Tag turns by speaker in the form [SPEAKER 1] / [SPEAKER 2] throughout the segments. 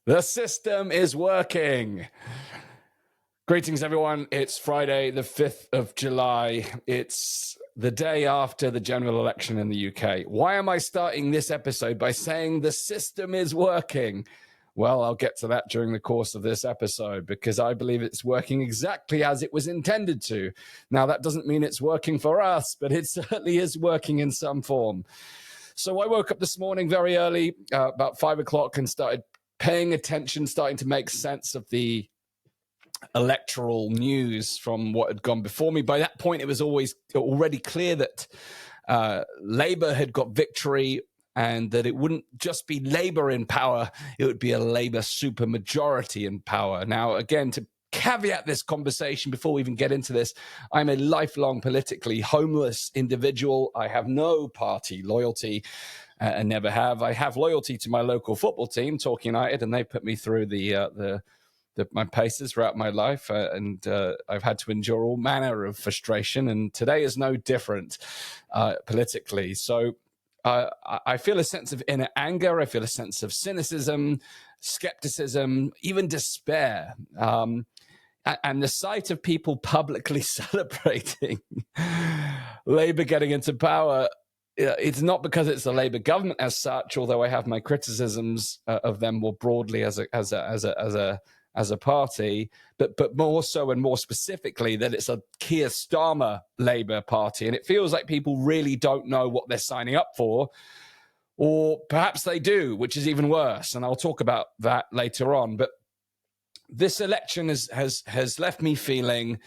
[SPEAKER 1] The system is working. Greetings, everyone. It's Friday, the 5th of July. It's the day after the general election in the UK. Why am I starting this episode by saying the system is working? Well, I'll get to that during the course of this episode because I believe it's working exactly as it was intended to. Now, that doesn't mean it's working for us, but it certainly is working in some form. So I woke up this morning very early, about 5 o'clock, and started paying attention, starting to make sense of the electoral news from what had gone before me. By that point, it was already clear that Labour had got victory and that it wouldn't just be Labour in power, it would be a Labour supermajority in power. Now, again, to caveat this conversation before we even get into this, I'm a lifelong politically homeless individual. I have no party loyalty and never have. I have loyalty to my local football team, Torquay United, and they put me through my paces throughout my life, and I've had to endure all manner of frustration, and today is no different politically. So I feel a sense of inner anger. I feel a sense of cynicism, skepticism, even despair. And the sight of people publicly celebrating Labour getting into power, it's not because it's a Labour government as such, although I have my criticisms of them more broadly as a party, but more so and more specifically that it's a Keir Starmer Labour Party. And it feels like people really don't know what they're signing up for, or perhaps they do, which is even worse. And I'll talk about that later on. But this election has left me feeling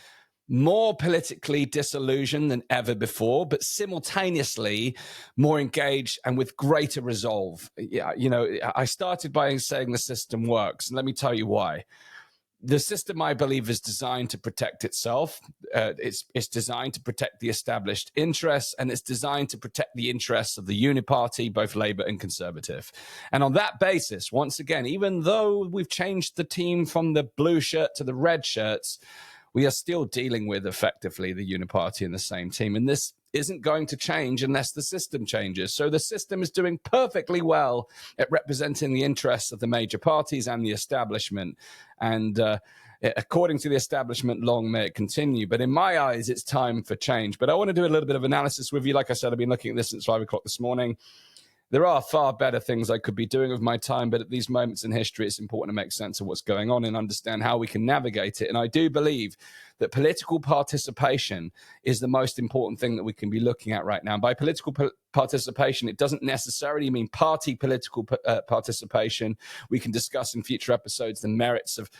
[SPEAKER 1] more politically disillusioned than ever before, but simultaneously more engaged and with greater resolve. Yeah, I started by saying the system works, and let me tell you why. The system, I believe, is designed to protect itself. It's designed to protect the established interests, and it's designed to protect the interests of the uniparty, both Labour and Conservative. And on that basis, once again, even though we've changed the team from the blue shirt to the red shirts, we are still dealing with effectively the uniparty in the same team. And this isn't going to change unless the system changes. So the system is doing perfectly well at representing the interests of the major parties and the establishment. And according to the establishment, long may it continue. But in my eyes, it's time for change. But I want to do a little bit of analysis with you. Like I said, I've been looking at this since 5 o'clock this morning. There are far better things I could be doing with my time, but at these moments in history, it's important to make sense of what's going on and understand how we can navigate it. And I do believe that political participation is the most important thing that we can be looking at right now. And by political participation, it doesn't necessarily mean party political participation. We can discuss in future episodes the merits of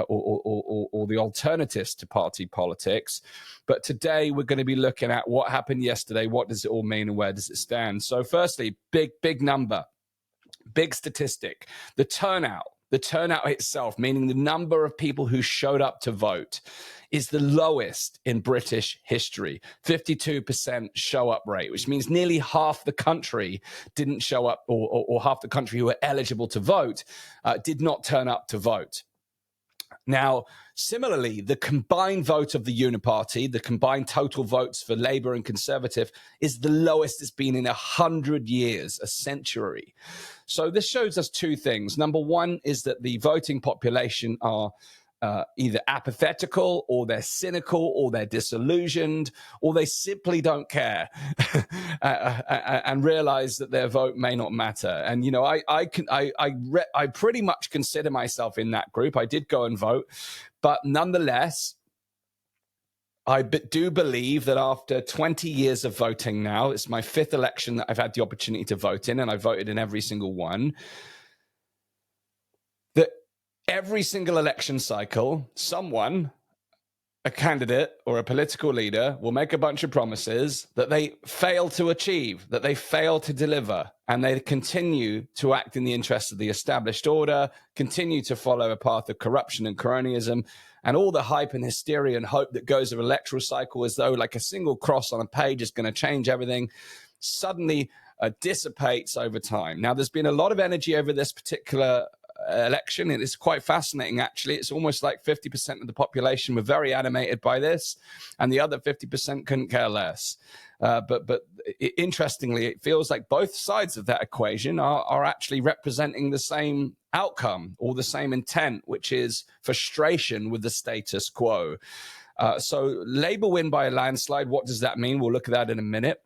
[SPEAKER 1] or the alternatives to party politics. But today we're going to be looking at what happened yesterday. What does it all mean and where does it stand? So firstly, big number, big statistic, the turnout itself, meaning the number of people who showed up to vote, is the lowest in British history. 52% show up rate, which means nearly half the country didn't show up, or half the country who were eligible to vote did not turn up to vote. Now, similarly, the combined vote of the uniparty, the combined total votes for Labour and Conservative, is the lowest it's been in 100 years, a century. So this shows us two things. Number one is that the voting population are either apathetical, or they're cynical, or they're disillusioned, or they simply don't care and realize that their vote may not matter. And I pretty much consider myself in that group. I did go and vote, but nonetheless, I do believe that after 20 years of voting now, it's my 5th election that I've had the opportunity to vote in, and I voted in every single one, that every single election cycle, someone, a candidate or a political leader, will make a bunch of promises that they fail to achieve, that they fail to deliver, and they continue to act in the interests of the established order, continue to follow a path of corruption and cronyism, and all the hype and hysteria and hope that goes with electoral cycle, as though like a single cross on a page is going to change everything, suddenly dissipates over time. Now, there's been a lot of energy over this particular election. And it's quite fascinating, actually. It's almost like 50% of the population were very animated by this, and the other 50% couldn't care less. But interestingly, it feels like both sides of that equation are actually representing the same outcome or the same intent, which is frustration with the status quo. So Labour win by a landslide. What does that mean? We'll look at that in a minute.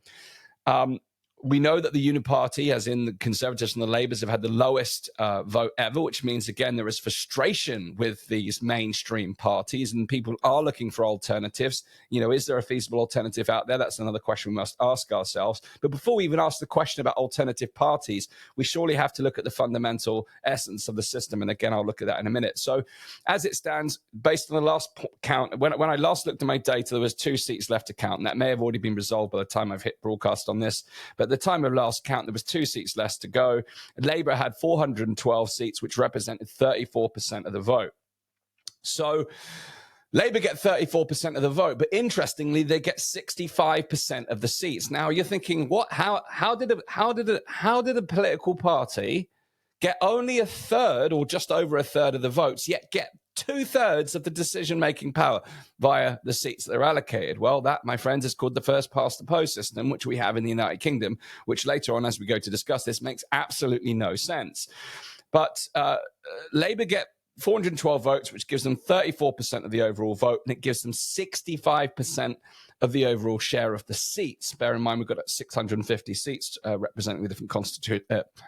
[SPEAKER 1] We know that the Uniparty, as in the Conservatives and the Labours, have had the lowest vote ever, which means, again, there is frustration with these mainstream parties, and people are looking for alternatives. Is there a feasible alternative out there? That's another question we must ask ourselves. But before we even ask the question about alternative parties, we surely have to look at the fundamental essence of the system. And again, I'll look at that in a minute. So as it stands, based on the last count, when I last looked at my data, there was 2 seats left to count, and that may have already been resolved by the time I've hit broadcast on this. But at the time of last count, there was 2 seats less to go. Labour had 412 seats, which represented 34% of the vote. So Labour get 34% of the vote, but interestingly, they get 65% of the seats. Now you're thinking, what? How did a political party get only a third or just over a third of the votes, yet get 2/3 of the decision-making power via the seats that are allocated? Well, that, my friends, is called the first-past-the-post system, which we have in the United Kingdom, which later on, as we go to discuss this, makes absolutely no sense. But Labour get 412 votes, which gives them 34% of the overall vote, and it gives them 65% of the overall share of the seats. Bear in mind, we've got 650 seats representing the different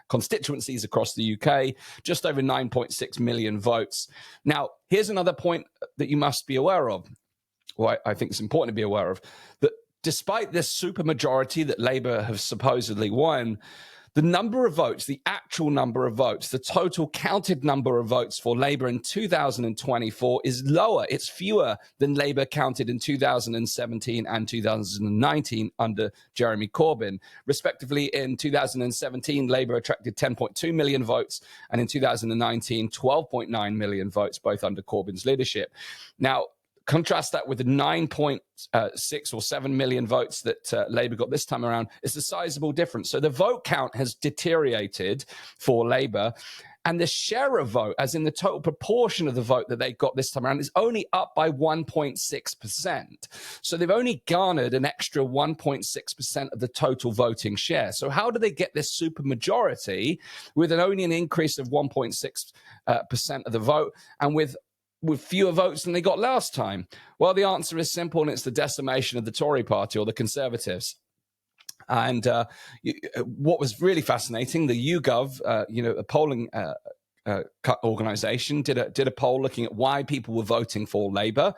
[SPEAKER 1] constituencies across the UK, just over 9.6 million votes. Now, here's another point that you must be aware of, or I think it's important to be aware of, that despite this supermajority that Labour have supposedly won, the number of votes, the actual number of votes, the total counted number of votes for Labour in 2024 is lower. It's fewer than Labour counted in 2017 and 2019 under Jeremy Corbyn. Respectively, in 2017, Labour attracted 10.2 million votes, and in 2019, 12.9 million votes, both under Corbyn's leadership. Now, contrast that with the 9.6 or 7 million votes that Labour got this time around. It's a sizable difference. So the vote count has deteriorated for Labour, and the share of vote, as in the total proportion of the vote that they got this time around, is only up by 1.6%. So they've only garnered an extra 1.6% of the total voting share. So how do they get this supermajority with only an increase of 1.6% of the vote, and with fewer votes than they got last time? Well, the answer is simple, and it's the decimation of the Tory party, or the Conservatives. And what was really fascinating, the YouGov, a polling organisation, did a poll looking at why people were voting for Labour.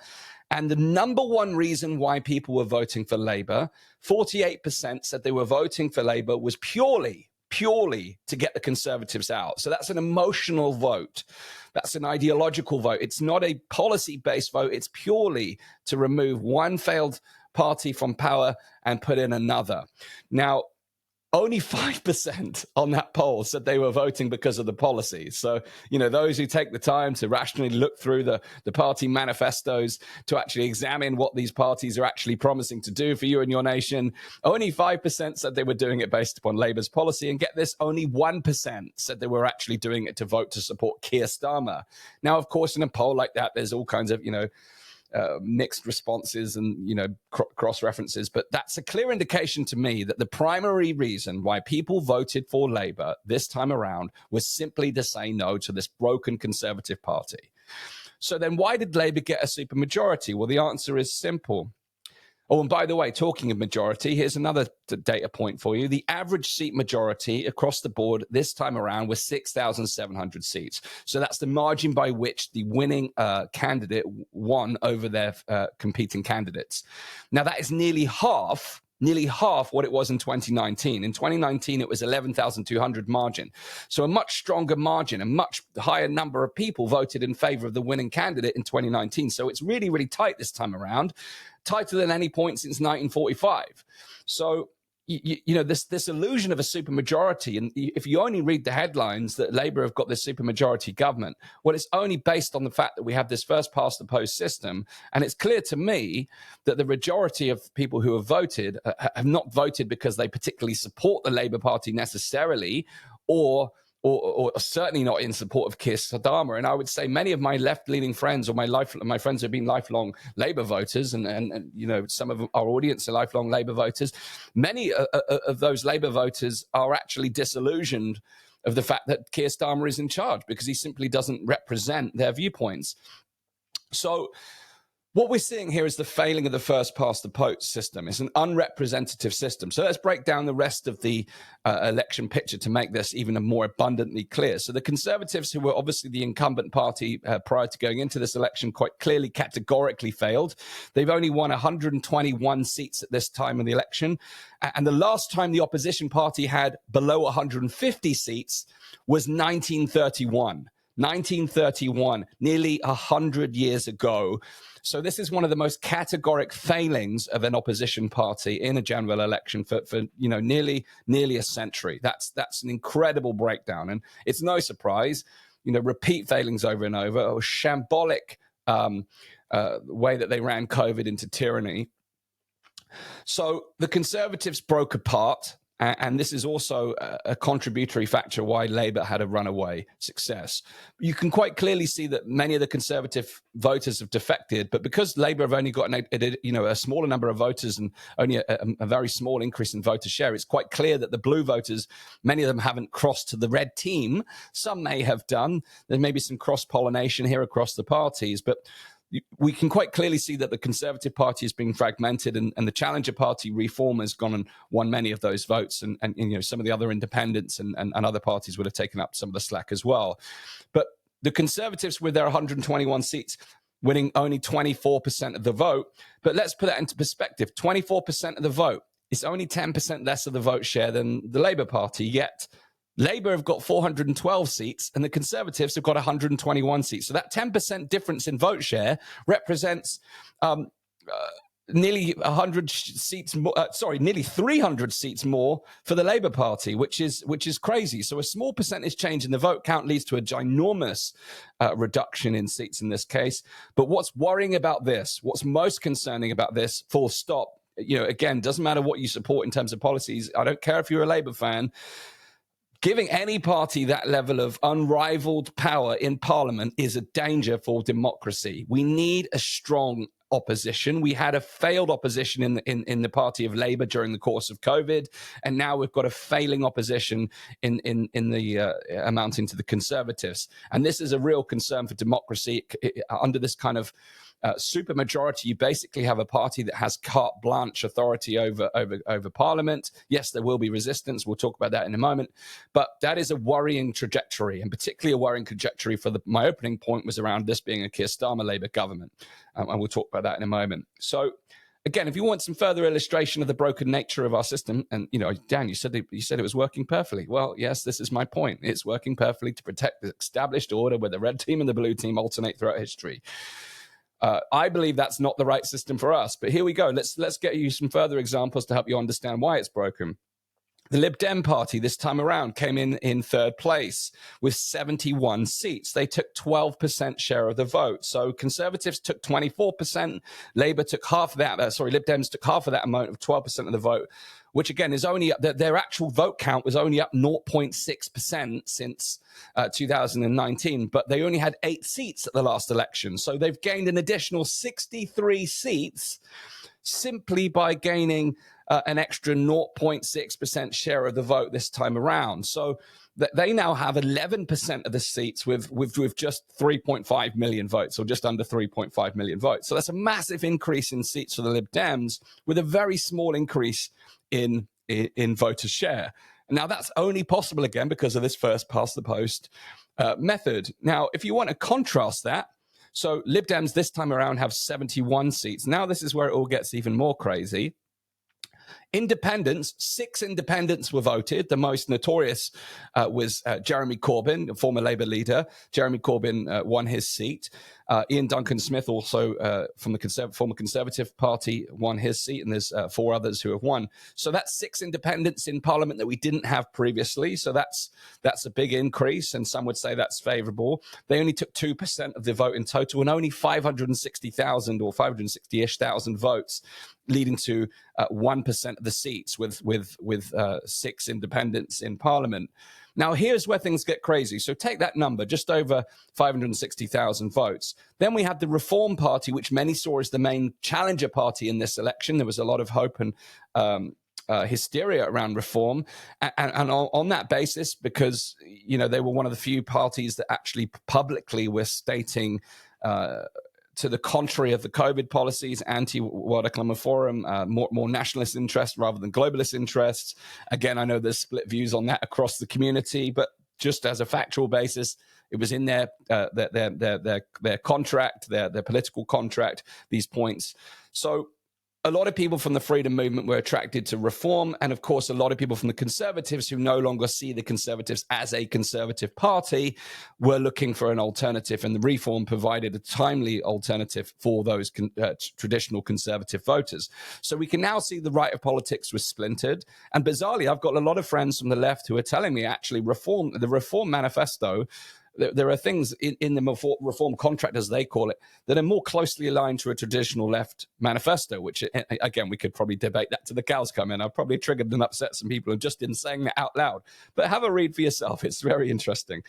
[SPEAKER 1] And the number one reason why people were voting for Labour, 48% said they were voting for Labour, was purely to get the Conservatives out. So that's an emotional vote. That's an ideological vote. It's not a policy-based vote. It's purely to remove one failed party from power and put in another. Now, only 5% on that poll said they were voting because of the policies. So, those who take the time to rationally look through the party manifestos to actually examine what these parties are actually promising to do for you and your nation, only 5% said they were doing it based upon Labour's policy. And get this, only 1% said they were actually doing it to vote to support Keir Starmer. Now, of course, in a poll like that, there's all kinds of, mixed responses and, cross references. But that's a clear indication to me that the primary reason why people voted for Labour this time around was simply to say no to this broken Conservative party. So then why did Labour get a supermajority? Well, the answer is simple. Oh, and by the way, talking of majority, here's another data point for you. The average seat majority across the board this time around was 6,700 seats. So that's the margin by which the winning candidate won over their competing candidates. Now, that is nearly half what it was in 2019. In 2019, it was 11,200 margin. So a much stronger margin, a much higher number of people voted in favor of the winning candidate in 2019. So it's really, really tight this time around, tighter than any point since 1945. So, this illusion of a supermajority, and if you only read the headlines that Labour have got this supermajority government, well, it's only based on the fact that we have this first-past-the-post system. And it's clear to me that the majority of people who have voted have not voted because they particularly support the Labour Party necessarily, or or certainly not in support of Keir Starmer. And I would say many of my left-leaning friends, or my friends who have been lifelong Labour voters, and you know, some of our audience are lifelong Labour voters. Many of those Labour voters are actually disillusioned of the fact that Keir Starmer is in charge because he simply doesn't represent their viewpoints. So what we're seeing here is the failing of the first past the post system. It's an unrepresentative system. So let's break down the rest of the election picture to make this even more abundantly clear. So the Conservatives, who were obviously the incumbent party prior to going into this election, quite clearly categorically failed. They've only won 121 seats at this time of the election. And the last time the opposition party had below 150 seats was 1931. 1931, nearly 100 years ago. So this is one of the most categoric failings of an opposition party in a general election for nearly a century. That's an incredible breakdown, and it's no surprise. Repeat failings over and over, or shambolic way that they ran COVID into tyranny. So the Conservatives broke apart. And this is also a contributory factor why Labour had a runaway success. You can quite clearly see that many of the Conservative voters have defected, but because Labour have only got a smaller number of voters and only a very small increase in voter share, it's quite clear that the blue voters, many of them haven't crossed to the red team. Some may have done. There may be some cross-pollination here across the parties, but we can quite clearly see that the Conservative Party is being fragmented, and the Challenger Party Reform has gone and won many of those votes, and some of the other independents and other parties would have taken up some of the slack as well. But the Conservatives, with their 121 seats, winning only 24% of the vote. But let's put that into perspective. 24% of the vote is only 10% less of the vote share than the Labour Party, yet Labour have got 412 seats and the Conservatives have got 121 seats. So that 10% difference in vote share represents nearly 100 seats more, nearly 300 seats more for the Labour Party, which is crazy. So a small percentage change in the vote count leads to a ginormous reduction in seats in this case. But what's worrying about this, what's most concerning about this, full stop, again, doesn't matter what you support in terms of policies. I don't care if you're a Labour fan. Giving any party that level of unrivaled power in Parliament is a danger for democracy. We need a strong opposition. We had a failed opposition in the party of Labour during the course of COVID, and now we've got a failing opposition in the amounting to the Conservatives. And this is a real concern for democracy. Under this kind of supermajority, you basically have a party that has carte blanche authority over Parliament. Yes, there will be resistance. We'll talk about that in a moment. But that is a worrying trajectory, and particularly a worrying trajectory for my opening point was around this being a Keir Starmer Labour government. And we'll talk about that in a moment. So again, if you want some further illustration of the broken nature of our system, and Dan, you said it was working perfectly. Well, yes, this is my point. It's working perfectly to protect the established order where the red team and the blue team alternate throughout history. I believe that's not the right system for us. But here we go. Let's get you some further examples to help you understand why it's broken. The Lib Dem party this time around came in third place with 71 seats. They took 12% share of the vote. So Conservatives took 24%. Labour took half of that. Lib Dems took half of that amount of 12% of the vote, which again is only their actual vote count was only up 0.6% since 2019. But they only had 8 seats at the last election. So they've gained an additional 63 seats simply by gaining an extra 0.6% share of the vote this time around. So they now have 11% of the seats with just 3.5 million votes, or just under 3.5 million votes. So that's a massive increase in seats for the Lib Dems with a very small increase in voter share. Now, that's only possible, again, because of this first past the post method. Now, if you want to contrast that, so Lib Dems this time around have 71 seats. Now, this is where it all gets even more crazy. Independents, 6 independents were voted. The most notorious was Jeremy Corbyn, a former Labour leader. Jeremy Corbyn won his seat. Ian Duncan Smith, also from the former Conservative Party, won his seat, and there's 4 others who have won. So that's 6 independents in Parliament that we didn't have previously. So that's a big increase, and some would say that's favourable. They only took 2% of the vote in total, and only 560,000 or 560-ish thousand votes, leading to 1% of the seats with 6 independents in Parliament. Now, here's where things get crazy. So take that number, just over 560,000 votes. Then we had the Reform Party, which many saw as the main challenger party in this election. There was a lot of hope and hysteria around Reform. And on that basis, because, they were one of the few parties that actually publicly were stating to the contrary of the COVID policies, anti-World Economic Forum, more nationalist interests rather than globalist interests. Again, I know there's split views on that across the community, but just as a factual basis, it was in their contract, their political contract, these points. So a lot of people from the freedom movement were attracted to Reform. And of course, a lot of people from the Conservatives who no longer see the Conservatives as a conservative party were looking for an alternative. And the Reform provided a timely alternative for those traditional conservative voters. So we can now see the right of politics was splintered. And bizarrely, I've got a lot of friends from the left who are telling me actually the Reform manifesto, there are things in the Reform contract, as they call it, that are more closely aligned to a traditional left manifesto, which, again, we could probably debate that to the cows come in. I've probably triggered and upset some people just in saying that out loud. But have a read for yourself. It's very interesting.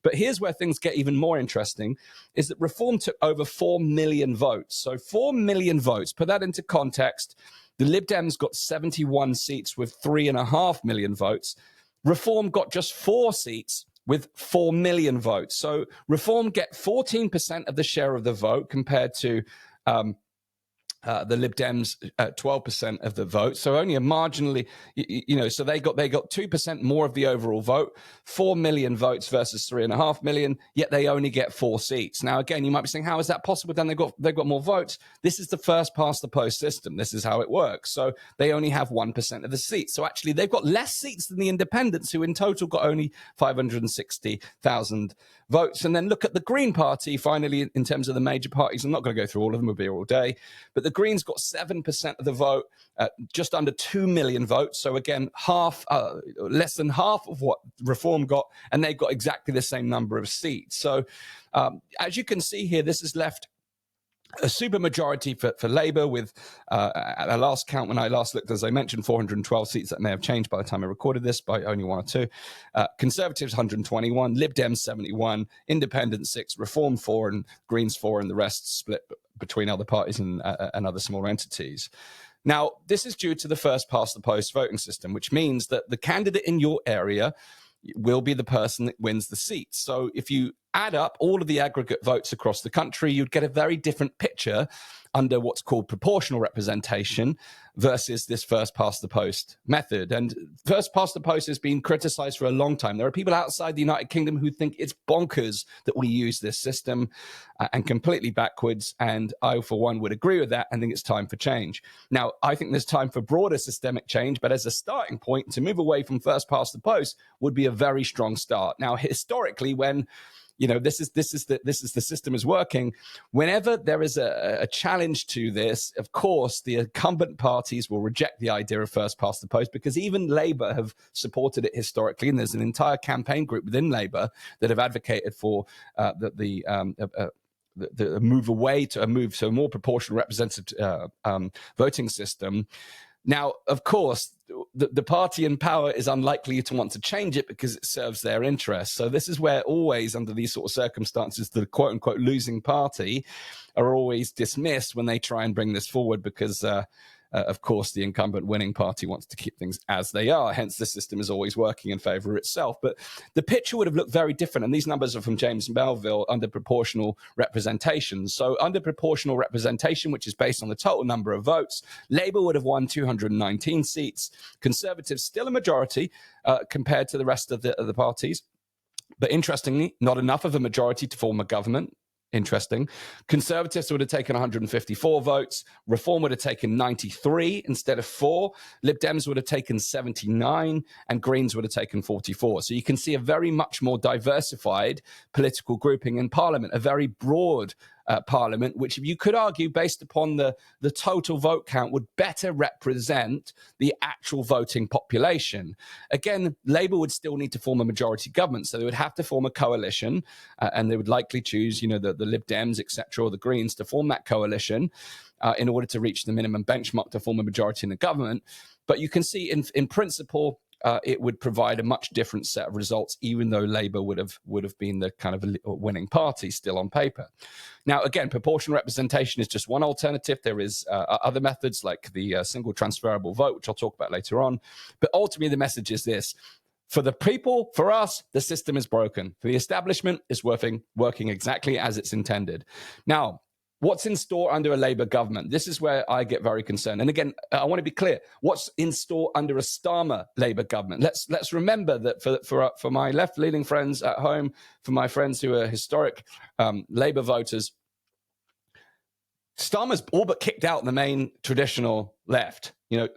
[SPEAKER 1] But here's where things get even more interesting, is that Reform took over 4 million votes. So 4 million votes, put that into context. The Lib Dems got 71 seats with 3.5 million votes. Reform got just 4 seats with 4 million votes. So Reform get 14% of the share of the vote compared to the Lib Dems 12% of the vote. So only a marginally, so they got 2% more of the overall vote, 4 million votes versus 3.5 million, yet they only get 4 seats. Now, again, you might be saying, how is that possible? Then they've got more votes. This is the first past the post system. This is how it works. So they only have 1% of the seats. So actually they've got less seats than the independents, who in total got only 560,000 votes. And then look at the Green Party, finally, in terms of the major parties. I'm not going to go through all of them. We'll be here all day. But the Greens got 7% of the vote, just under 2 million votes. So again, less than half of what Reform got, and they got exactly the same number of seats. So as you can see here, this has left a supermajority for Labour with, at the last count, when I last looked, as I mentioned, 412 seats. That may have changed by the time I recorded this by only 1 or 2. Conservatives, 121. Lib Dems, 71. Independents, 6. Reform, 4. And Greens, 4. And the rest split between other parties and other smaller entities. Now, this is due to the first past the post voting system, which means that the candidate in your area will be the person that wins the seat. So if you add up all of the aggregate votes across the country, you'd get a very different picture under what's called proportional representation versus this first past the post method. And first past the post has been criticized for a long time. There are people outside the United Kingdom who think it's bonkers that we use this system and completely backwards. And I, for one, would agree with that and think it's time for change. Now, I think there's time for broader systemic change, but as a starting point, to move away from first past the post would be a very strong start. Now, historically, when this is the system is working. Whenever there is a challenge to this, of course, the incumbent parties will reject the idea of first past the post, because even Labour have supported it historically, and there's an entire campaign group within Labour that have advocated for the move away to a more proportional representative voting system. Now, of course, the party in power is unlikely to want to change it because it serves their interests. So this is where always, under these sort of circumstances, the quote-unquote losing party are always dismissed when they try and bring this forward, because of course, the incumbent winning party wants to keep things as they are. Hence, the system is always working in favor of itself. But the picture would have looked very different. And these numbers are from James Melville under proportional representation. So under proportional representation, which is based on the total number of votes, Labour would have won 219 seats. Conservatives still a majority compared to the rest of the parties. But interestingly, not enough of a majority to form a government. Interesting. Conservatives would have taken 154 votes. Reform would have taken 93 instead of 4. Lib Dems would have taken 79, and Greens would have taken 44. So you can see a very much more diversified political grouping in Parliament, a very broad Parliament, which you could argue, based upon the total vote count, would better represent the actual voting population. Again, Labour would still need to form a majority government, so they would have to form a coalition, and they would likely choose, the Lib Dems, etc., or the Greens to form that coalition in order to reach the minimum benchmark to form a majority in the government. But you can see, in principle, it would provide a much different set of results, even though Labour would have been the kind of winning party still on paper. Now, again, proportional representation is just one alternative. There is other methods like the single transferable vote, which I'll talk about later on. But ultimately, the message is this. For the people, for us, the system is broken. For the establishment, it's working exactly as it's intended. Now, what's in store under a Labour government? This is where I get very concerned. And again, I want to be clear. What's in store under a Starmer Labour government? Let's remember that for my left-leaning friends at home, for my friends who are historic Labour voters, Starmer's all but kicked out the main traditional left. You know,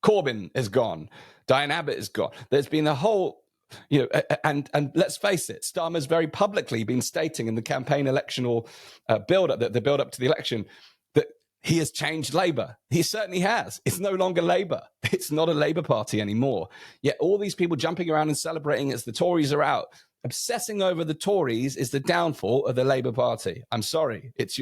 [SPEAKER 1] Corbyn is gone. Diane Abbott is gone. There's been a whole, you know, and let's face it, Starmer's very publicly been stating in the campaign electional build-up, the build-up to the election, that he has changed Labour. He certainly has. It's no longer Labour. It's not a Labour Party anymore. Yet all these people jumping around and celebrating as the Tories are out, obsessing over the Tories is the downfall of the Labour Party. I'm sorry, it's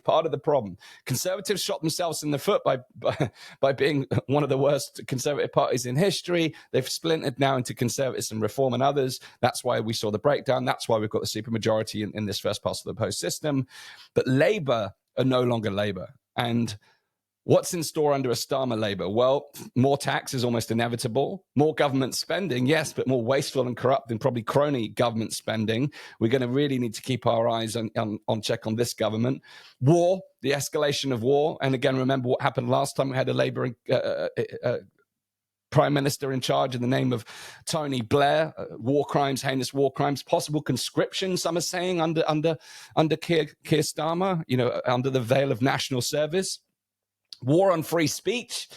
[SPEAKER 1] part of the problem. Conservatives shot themselves in the foot by being one of the worst Conservative parties in history. They've splintered now into Conservatives and Reform and others. That's why we saw the breakdown. That's why we've got the supermajority in this first pass of the post system. But Labour are no longer Labour. And what's in store under a Starmer Labour? Well, more tax is almost inevitable. More government spending, yes, but more wasteful and corrupt than probably crony government spending. We're going to really need to keep our eyes on check on this government. War, the escalation of war. And again, remember what happened last time we had a Labour Prime Minister in charge in the name of Tony Blair. War crimes, heinous war crimes, possible conscription, some are saying, under Keir Starmer, you know, under the veil of national service. War on free speech,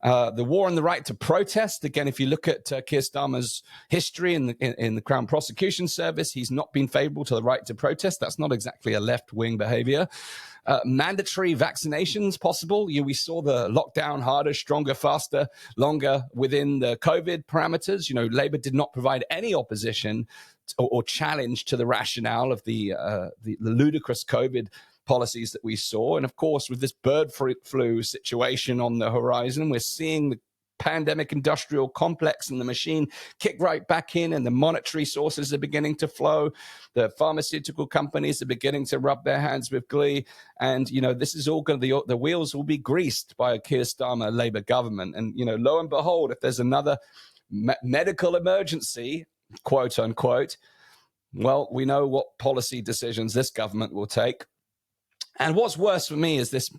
[SPEAKER 1] the war on the right to protest. Again, if you look at Keir Starmer's history in the Crown Prosecution Service, he's not been favourable to the right to protest. That's not exactly a left-wing behaviour. Mandatory vaccinations possible. We saw the lockdown harder, stronger, faster, longer within the COVID parameters. You know, Labour did not provide any opposition or challenge to the rationale of the ludicrous COVID policies that we saw. And of course, with this bird flu situation on the horizon, we're seeing the pandemic industrial complex and the machine kick right back in, and the monetary sources are beginning to flow. The pharmaceutical companies are beginning to rub their hands with glee. And, you know, this is all going to, the wheels will be greased by a Keir Starmer Labour government. And, you know, lo and behold, if there's another medical emergency, quote unquote, well, we know what policy decisions this government will take. And what's worse for me is this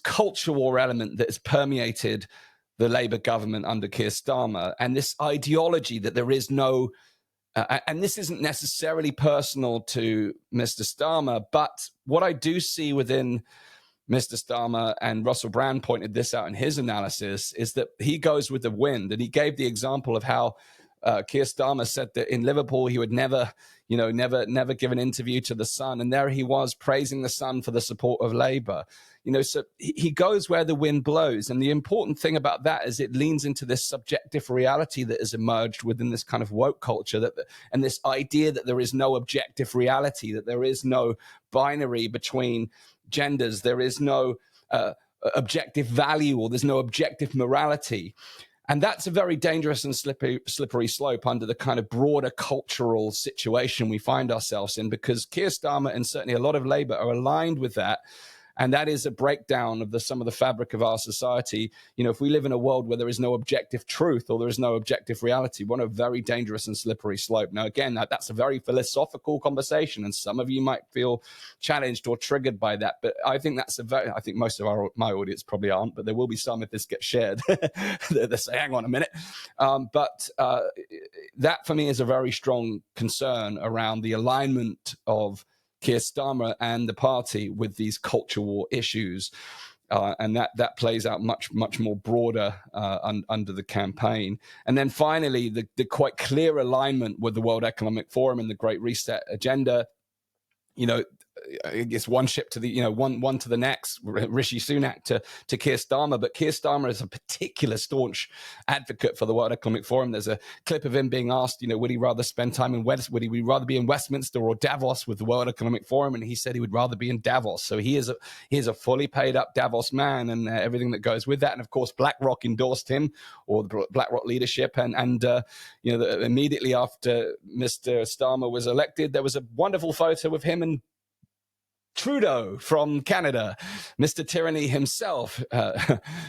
[SPEAKER 1] culture war element that has permeated the Labour government under Keir Starmer, and this ideology that there is no, and this isn't necessarily personal to Mr. Starmer, but what I do see within Mr. Starmer, and Russell Brand pointed this out in his analysis, is that he goes with the wind, and he gave the example of how Keir Starmer said that in Liverpool he would never give an interview to The Sun, and there he was praising The Sun for the support of Labour. You know, so he goes where the wind blows, and the important thing about that is it leans into this subjective reality that has emerged within this kind of woke culture, and this idea that there is no objective reality, that there is no binary between genders, there is no objective value, or there's no objective morality. And that's a very dangerous and slippery slope under the kind of broader cultural situation we find ourselves in, because Keir Starmer and certainly a lot of Labour are aligned with that. And that is a breakdown of some of the fabric of our society. You know, if we live in a world where there is no objective truth or there is no objective reality, we're on a very dangerous and slippery slope. Now, again, that's a very philosophical conversation, and some of you might feel challenged or triggered by that. But I think I think most of my audience probably aren't, but there will be some if this gets shared. They say, hang on a minute. But that for me is a very strong concern around the alignment of Keir Starmer and the party with these culture war issues. And that plays out much more broader under the campaign. And then finally, the quite clear alignment with the World Economic Forum and the Great Reset agenda. You know, I guess one ship to the, one to the next, Rishi Sunak to Keir Starmer. But Keir Starmer is a particular staunch advocate for the World Economic Forum. There's a clip of him being asked, would he rather spend time would he rather be in Westminster or Davos with the World Economic Forum? And he said he would rather be in Davos. So he is a fully paid up Davos man, and everything that goes with that. And of course, BlackRock endorsed him, or the BlackRock leadership. And immediately after Mr. Starmer was elected, there was a wonderful photo of him and Trudeau from Canada, Mr. Tyranny himself,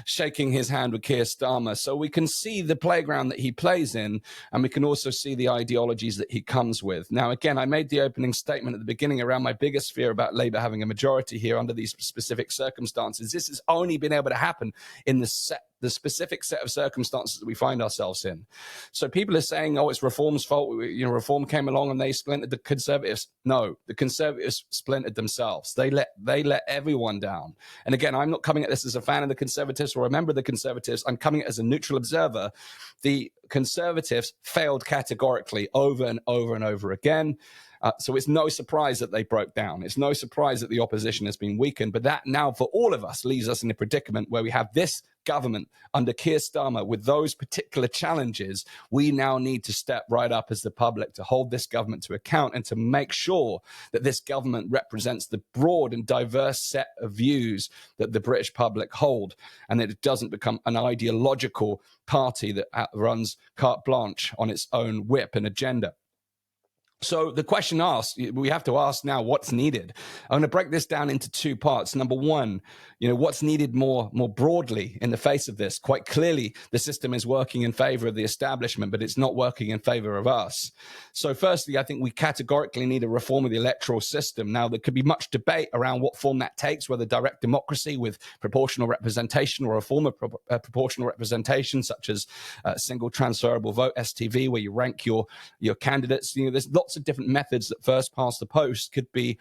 [SPEAKER 1] shaking his hand with Keir Starmer. So we can see the playground that he plays in, and we can also see the ideologies that he comes with. Now, again, I made the opening statement at the beginning around my biggest fear about Labour having a majority here under these specific circumstances. This has only been able to happen in the specific set of circumstances that we find ourselves in. So people are saying, it's Reform's fault. Reform came along and they splintered the Conservatives. No, the Conservatives splintered themselves. They let everyone down. And again, I'm not coming at this as a fan of the Conservatives or a member of the Conservatives. I'm coming at it as a neutral observer. The Conservatives failed categorically over and over and over again. So it's no surprise that they broke down. It's no surprise that the opposition has been weakened. But that now, for all of us, leaves us in a predicament where we have this government under Keir Starmer with those particular challenges. We now need to step right up as the public to hold this government to account and to make sure that this government represents the broad and diverse set of views that the British public hold, and that it doesn't become an ideological party that runs carte blanche on its own whip and agenda. So the question asked, we have to ask now, what's needed? I'm going to break this down into two parts. Number one, what's needed more broadly in the face of this? Quite clearly, the system is working in favor of the establishment, but it's not working in favor of us. So firstly, I think we categorically need a reform of the electoral system. Now, there could be much debate around what form that takes, whether direct democracy with proportional representation or a form of proportional representation, such as single transferable vote, STV, where you rank your candidates. There's lots of different methods that first past the post could be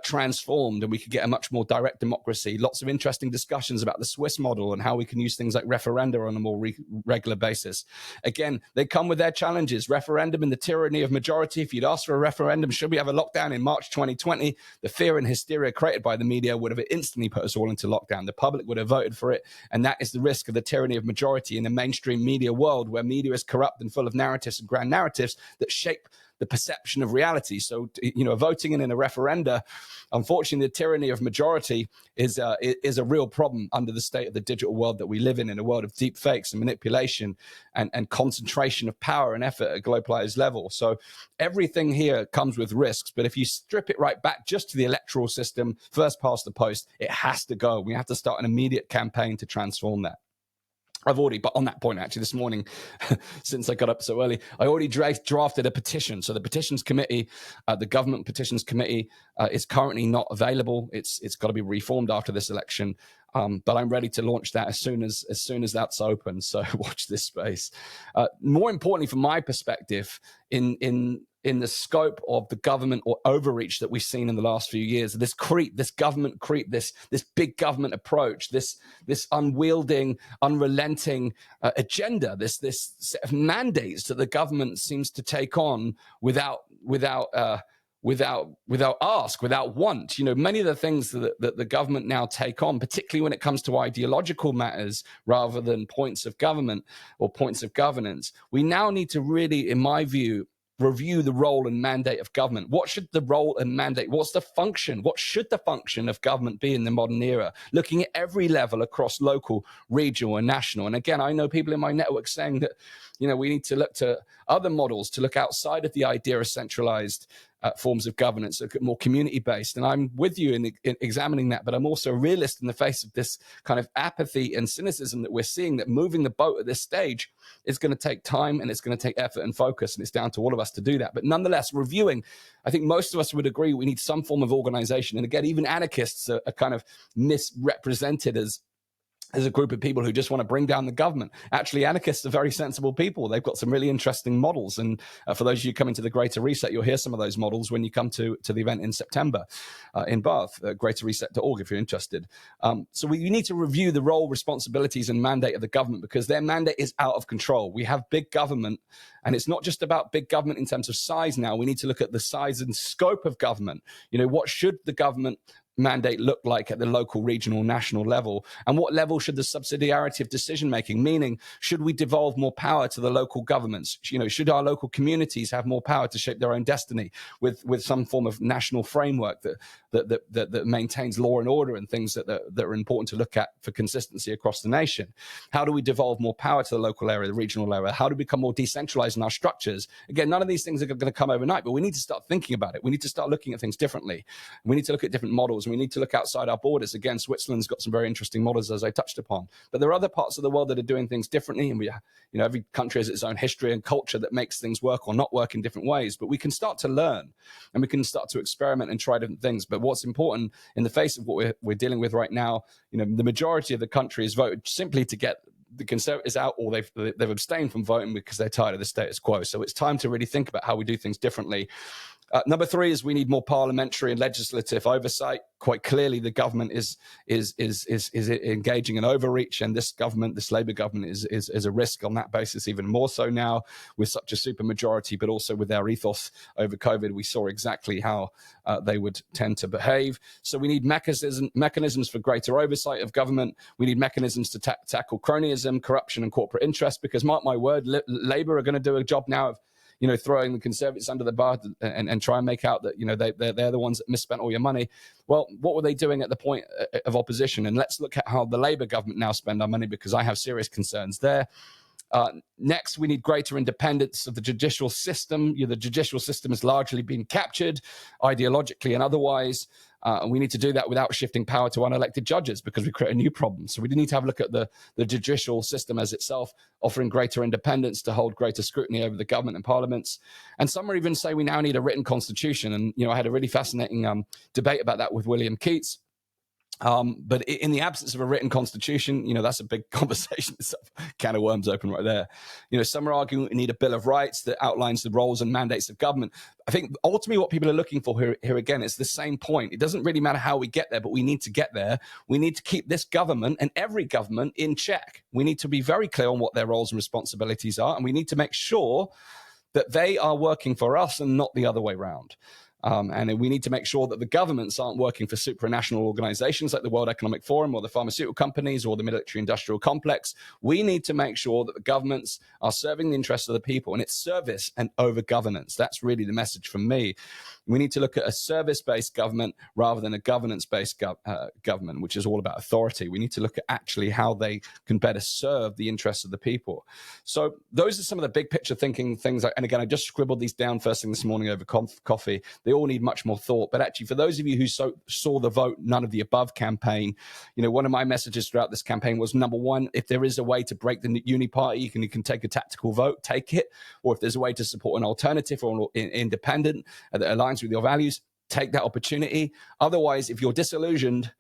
[SPEAKER 1] transformed, and we could get a much more direct democracy. Lots of interesting discussions about the Swiss model and how we can use things like referenda on a more regular basis. Again, they come with their challenges. Referendum and the tyranny of majority. If you'd asked for a referendum, should we have a lockdown in March 2020, the fear and hysteria created by the media would have instantly put us all into lockdown. The public would have voted for it, and that is the risk of the tyranny of majority in the mainstream media world, where media is corrupt and full of narratives and grand narratives that shape the perception of reality. So, voting in a referenda, unfortunately, the tyranny of majority is a real problem under the state of the digital world that we live in a world of deep fakes and manipulation and concentration of power and effort at a globalized level. So everything here comes with risks. But if you strip it right back just to the electoral system, first past the post, it has to go. We have to start an immediate campaign to transform that. But on that point, actually, this morning, since I got up so early, I already drafted a petition. So the petitions committee, the government petitions committee, is currently not available. It's got to be reformed after this election. But I'm ready to launch that as soon as that's open. So watch this space. More importantly, from my perspective, in the scope of the government or overreach that we've seen in the last few years, this government creep, this big government approach, this unwielding, unrelenting agenda, this set of mandates that the government seems to take on without ask, without want. Many of the things that the government now take on, particularly when it comes to ideological matters rather than points of government or points of governance, we now need to really, in my view, review the role and mandate of government. What should the role and mandate, what's the function? What should the function of government be in the modern era? Looking at every level across local, regional and national. And again, I know people in my network saying that, we need to look to other models, to look outside of the idea of centralized forms of governance, look at more community-based. And I'm with you in examining that, but I'm also a realist in the face of this kind of apathy and cynicism that we're seeing, that moving the boat at this stage is going to take time and it's going to take effort and focus, and it's down to all of us to do that. But nonetheless, reviewing, I think most of us would agree we need some form of organization. And again, even anarchists are kind of misrepresented as There's a group of people who just want to bring down the government. Actually, anarchists are very sensible people. They've got some really interesting models. And for those of you coming to the Greater Reset, you'll hear some of those models when you come to the event in September in Bath, greaterreset.org if you're interested. So we need to review the role, responsibilities, and mandate of the government, because their mandate is out of control. We have big government, and it's not just about big government in terms of size now. We need to look at the size and scope of government. What should the government mandate look like at the local, regional, national level? And what level should the subsidiarity of decision making, meaning should we devolve more power to the local governments? Should our local communities have more power to shape their own destiny with some form of national framework that maintains law and order and things that are important to look at for consistency across the nation? How do we devolve more power to the local area, the regional area? How do we become more decentralized in our structures? Again, none of these things are going to come overnight, but we need to start thinking about it. We need to start looking at things differently. We need to look at different models. We need to look outside our borders. Again, Switzerland's got some very interesting models, as I touched upon. But there are other parts of the world that are doing things differently, and every country has its own history and culture that makes things work or not work in different ways. But we can start to learn, and we can start to experiment and try different things. But what's important in the face of what we're dealing with right now, the majority of the country has voted simply to get the Conservatives out, or they've abstained from voting because they're tired of the status quo. So it's time to really think about how we do things differently. Number 3 is we need more parliamentary and legislative oversight. Quite clearly, the government is engaging in overreach, and this Labour government is a risk on that basis, even more so now with such a supermajority, but also with their ethos over COVID. We saw exactly how they would tend to behave. So we need mechanisms for greater oversight of government. We need mechanisms to tackle cronyism, corruption, and corporate interest, because mark my word, Labour are going to do a job now of throwing the Conservatives under the bar and try and make out that, they're the ones that misspent all your money. Well, what were they doing at the point of opposition? And let's look at how the Labour government now spend our money, because I have serious concerns there. Next, we need greater independence of the judicial system. The judicial system has largely been captured ideologically and otherwise. We need to do that without shifting power to unelected judges, because we create a new problem. So we need to have a look at the judicial system as itself, offering greater independence to hold greater scrutiny over the government and parliaments. And some are even say we now need a written constitution. And, I had a really fascinating debate about that with William Keats. But in the absence of a written constitution, that's a big conversation. It's a can of worms open right there. Some are arguing we need a Bill of Rights that outlines the roles and mandates of government. I think ultimately what people are looking for here again, is the same point. It doesn't really matter how we get there, but we need to get there. We need to keep this government and every government in check. We need to be very clear on what their roles and responsibilities are, and we need to make sure that they are working for us and not the other way around. And we need to make sure that the governments aren't working for supranational organizations like the World Economic Forum or the pharmaceutical companies or the military-industrial complex. We need to make sure that the governments are serving the interests of the people, and it's service and over governance. That's really the message from me. We need to look at a service-based government rather than a governance-based government, which is all about authority. We need to look at actually how they can better serve the interests of the people. So those are some of the big picture thinking things. And again, I just scribbled these down first thing this morning over coffee. They all need much more thought. But actually, for those of you who saw the Vote None of the Above campaign, one of my messages throughout this campaign was, number one, if there is a way to break the uni party, you can take a tactical vote, take it. Or if there's a way to support an alternative or an independent that aligns with your values, take that opportunity. Otherwise, if you're disillusioned,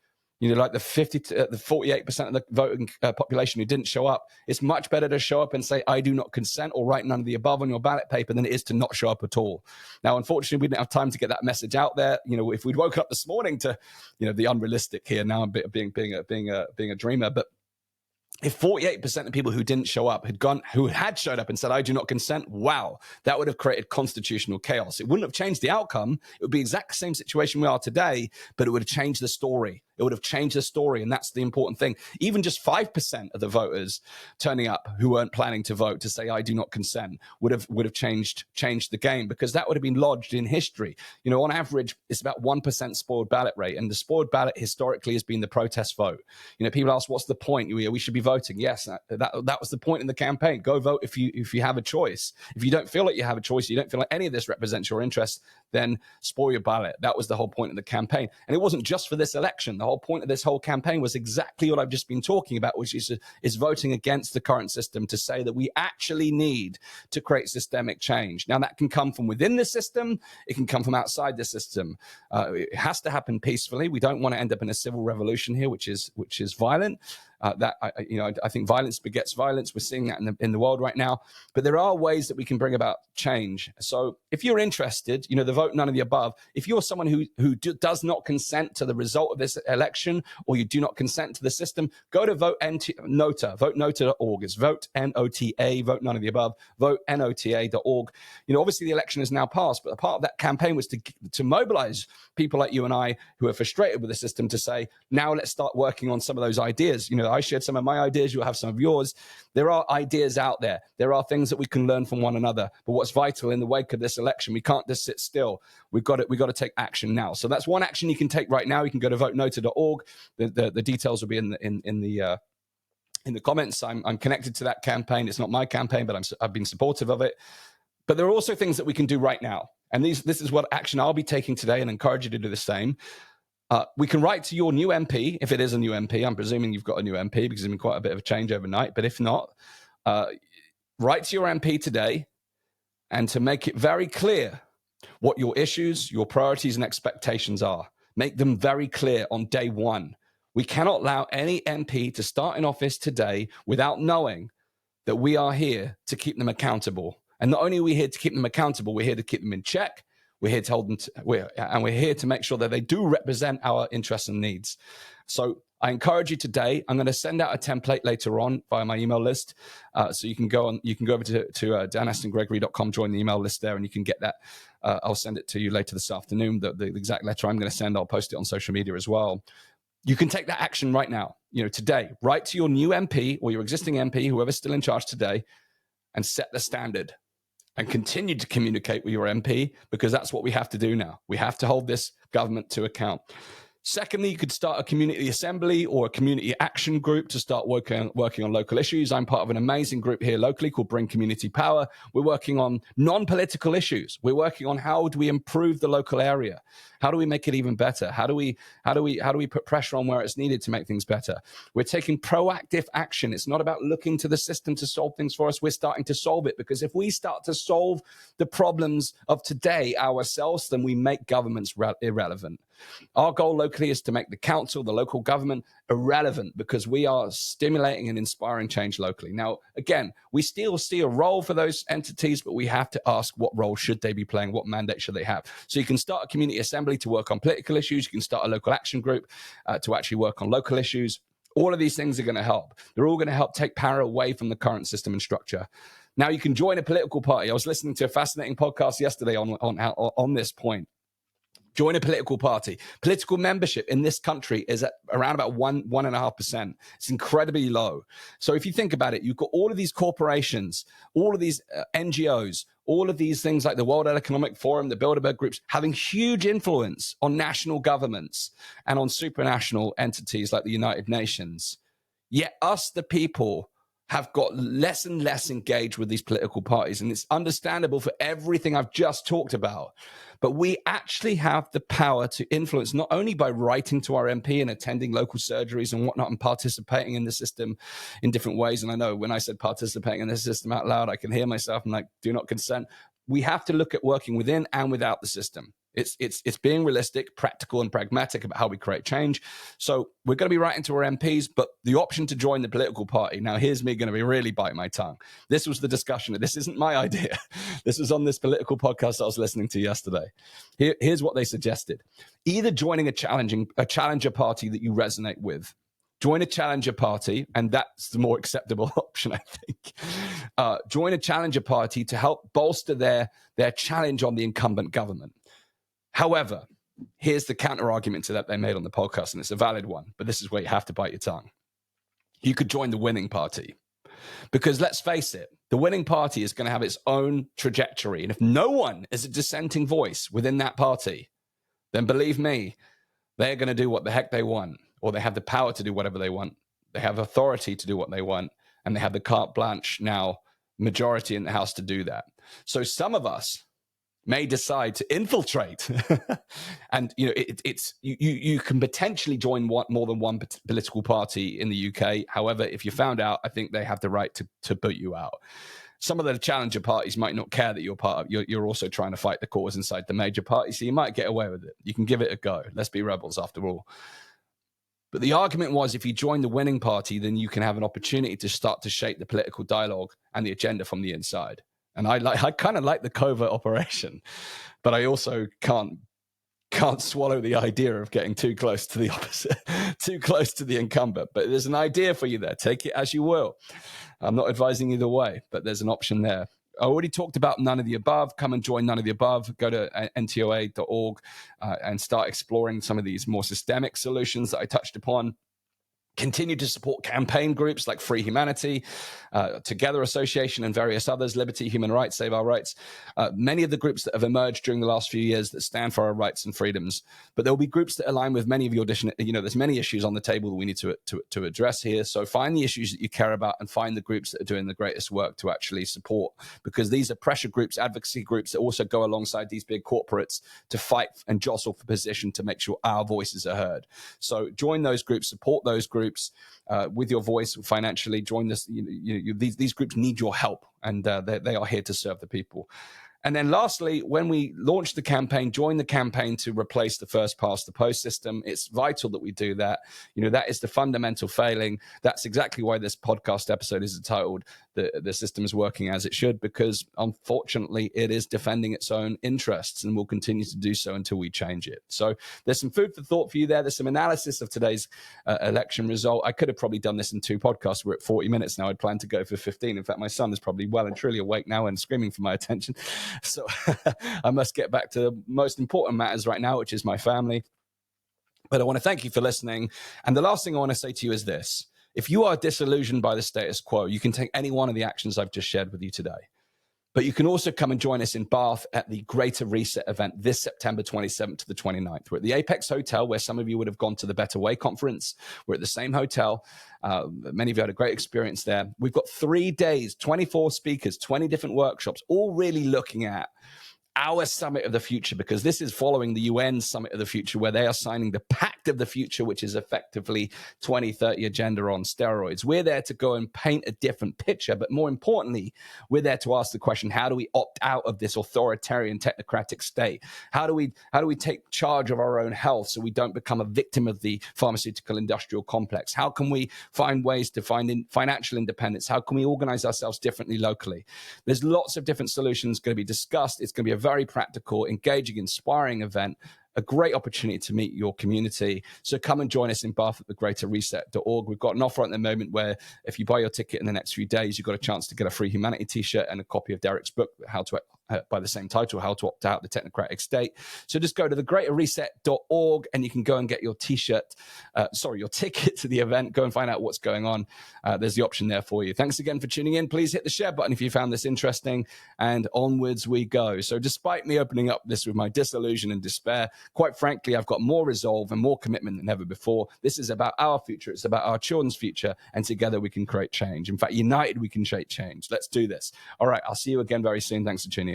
[SPEAKER 1] like the 48% of the voting population who didn't show up, it's much better to show up and say, I do not consent, or write none of the above on your ballot paper than it is to not show up at all. Now, unfortunately, we didn't have time to get that message out there. If we'd woken up this morning to, the unrealistic here now, I'm being a dreamer, but if 48% of people who didn't show up who had showed up and said, I do not consent, wow, that would have created constitutional chaos. It wouldn't have changed the outcome. It would be the exact same situation we are today, but it would have changed the story. It would have changed the story, and that's the important thing. Even just 5% of the voters turning up who weren't planning to vote to say, I do not consent, would have changed the game, because that would have been lodged in history. On average, it's about 1% spoiled ballot rate, and the spoiled ballot historically has been the protest vote. People ask, what's the point? We should be voting. Yes, that was the point in the campaign. Go vote if you have a choice. If you don't feel like you have a choice, you don't feel like any of this represents your interest, then spoil your ballot. That was the whole point of the campaign. And it wasn't just for this election. The whole point of this whole campaign was exactly what I've just been talking about, which is voting against the current system, to say that we actually need to create systemic change. Now, that can come from within the system. It can come from outside the system. It has to happen peacefully. We don't want to end up in a civil revolution here, which is violent. I think violence begets violence. We're seeing that in the world right now. But there are ways that we can bring about change. So if you're interested, the vote none of the above. If you're someone who does not consent to the result of this election, or you do not consent to the system, go to votenota.org. It's vote N-O-T-A, vote none of the above, votenota.org. Obviously the election is now passed, but a part of that campaign was to mobilize people like you and I who are frustrated with the system to say, now let's start working on some of those ideas. I shared some of my ideas, you'll have some of yours. There are ideas out there. There are things that we can learn from one another. But what's vital in the wake of this election, we can't just sit still. We've got to take action now. So that's one action you can take right now. You can go to votenota.org. The details will be in the comments. I'm connected to that campaign. It's not my campaign, but I've been supportive of it. But there are also things that we can do right now. And this is what action I'll be taking today, and encourage you to do the same. We can write to your new MP, if it is a new MP. I'm presuming you've got a new MP because there's been quite a bit of a change overnight. But if not, write to your MP today, and to make it very clear what your issues, your priorities and expectations are. Make them very clear on day one. We cannot allow any MP to start in office today without knowing that we are here to keep them accountable. And not only are we here to keep them accountable, we're here to keep them in check. We're here to hold them, we're here to make sure that they do represent our interests and needs. So I encourage you today. I'm going to send out a template later on via my email list. So you can go over to danastin-gregory.com, join the email list there, and you can get that. I'll send it to you later this afternoon. The exact letter I'm going to send, I'll post it on social media as well. You can take that action right now, today. Write to your new MP or your existing MP, whoever's still in charge today, and set the standard. And continue to communicate with your MP, because that's what we have to do now. We have to hold this government to account. Secondly, you could start a community assembly or a community action group to start working on local issues. I'm part of an amazing group here locally called Bring Community Power. We're working on non-political issues. We're working on how do we improve the local area? How do we make it even better? How do we put pressure on where it's needed to make things better? We're taking proactive action. It's not about looking to the system to solve things for us. We're starting to solve it, because if we start to solve the problems of today ourselves, then we make governments irrelevant. Our goal locally is to make the council, the local government, irrelevant, because we are stimulating and inspiring change locally. Now, again, we still see a role for those entities, but we have to ask, what role should they be playing? What mandate should they have? So you can start a community assembly to work on political issues. You can start a local action group to actually work on local issues. All of these things are going to help. They're all going to help take power away from the current system and structure. Now, you can join a political party. I was listening to a fascinating podcast yesterday on this point. Join a political party. Political membership in this country is at around about 1.5%. It's incredibly low. So if you think about it, you've got all of these corporations, all of these NGOs, all of these things like the World Economic Forum, the Bilderberg groups, having huge influence on national governments and on supranational entities like the United Nations. Yet us, the people, have got less and less engaged with these political parties. And it's understandable for everything I've just talked about. But we actually have the power to influence, not only by writing to our MP and attending local surgeries and whatnot and participating in the system in different ways. And I know when I said participating in the system out loud, I can hear myself. I'm like, do not consent. We have to look at working within and without the system. It's being realistic, practical, and pragmatic about how we create change. So we're going to be writing to our MPs, but the option to join the political party. Now, here's me going to be really biting my tongue. This was the discussion. This isn't my idea. This was on this political podcast I was listening to yesterday. Here's what they suggested. Either joining a challenger party that you resonate with. Join a challenger party, and that's the more acceptable option, I think. Join a challenger party to help bolster their challenge on the incumbent government. However, here's the counter argument to that they made on the podcast, and it's a valid one, but this is where you have to bite your tongue. You could join the winning party, because let's face it, the winning party is going to have its own trajectory. And if no one is a dissenting voice within that party, then believe me, they're going to do what the heck they want, or they have the power to do whatever they want. They have authority to do what they want, and they have the carte blanche now, majority in the House to do that. So some of us may decide to infiltrate, and you can potentially join more than one political party in the UK. However, if you found out, I think they have the right to boot you out. Some of the challenger parties might not care that you're part of. You're also trying to fight the cause inside the major party, so you might get away with it. You can give it a go. Let's be rebels, after all. But the argument was, if you join the winning party, then you can have an opportunity to start to shape the political dialogue and the agenda from the inside. And I kind of like the covert operation, but I also can't swallow the idea of getting too close to the opposite, too close to the incumbent. But there's an idea for you there. Take it as you will. I'm not advising either way, but there's an option there. I already talked about none of the above. Come and join none of the above. Go to ntoa.org and start exploring some of these more systemic solutions that I touched upon. Continue to support campaign groups like Free Humanity, Together Association, and various others, Liberty, Human Rights, Save Our Rights. Many of the groups that have emerged during the last few years that stand for our rights and freedoms. But there will be groups that align with many of your, there's many issues on the table that we need to address here. So find the issues that you care about and find the groups that are doing the greatest work to actually support, because these are pressure groups, advocacy groups that also go alongside these big corporates to fight and jostle for position to make sure our voices are heard. So join those groups, support those groups. With your voice financially, join this. These groups need your help, and they are here to serve the people. And then lastly, when we launch the campaign, join the campaign to replace the first past the post system. It's vital that we do that. That is the fundamental failing. That's exactly why this podcast episode is entitled The System is Working as It Should, because unfortunately it is defending its own interests and will continue to do so until we change it. So there's some food for thought for you there. There's some analysis of today's election result. I could have probably done this in 2 podcasts. We're at 40 minutes now. I'd planned to go for 15. In fact, my son is probably well and truly awake now and screaming for my attention. So I must get back to the most important matters right now, which is my family. But I want to thank you for listening. And the last thing I want to say to you is this. If you are disillusioned by the status quo, you can take any one of the actions I've just shared with you today. But you can also come and join us in Bath at the Greater Reset event this September 27th to the 29th. We're at the Apex Hotel, where some of you would have gone to the Better Way conference. We're at the same hotel. Many of you had a great experience there. We've got 3 days, 24 speakers, 20 different workshops, all really looking at our summit of the future, because this is following the UN summit of the future, where they are signing the pact of the future, which is effectively 2030 agenda on steroids. We're there to go and paint a different picture, but more importantly, we're there to ask the question, how do we opt out of this authoritarian technocratic state? How do we take charge of our own health so we don't become a victim of the pharmaceutical industrial complex? How can we find ways to find financial independence? How can we organize ourselves differently locally? There's lots of different solutions going to be discussed. It's going to be a very practical, engaging, inspiring event, a great opportunity to meet your community. So come and join us in Bath at the greaterreset.org. We've got an offer at the moment where if you buy your ticket in the next few days, you've got a chance to get a free humanity t-shirt and a copy of Derek's book, by the same title, How to Opt Out the Technocratic State. So just go to thegreaterreset.org and you can go and get your t-shirt, your ticket to the event. Go and find out what's going on. There's the option there for you. Thanks again for tuning in. Please hit the share button if you found this interesting, and onwards we go. So despite me opening up this with my disillusion and despair, quite frankly, I've got more resolve and more commitment than ever before. This is about our future. It's about our children's future, and together we can create change. In fact, united we can create change. Let's do this. All right, I'll see you again very soon. Thanks for tuning in.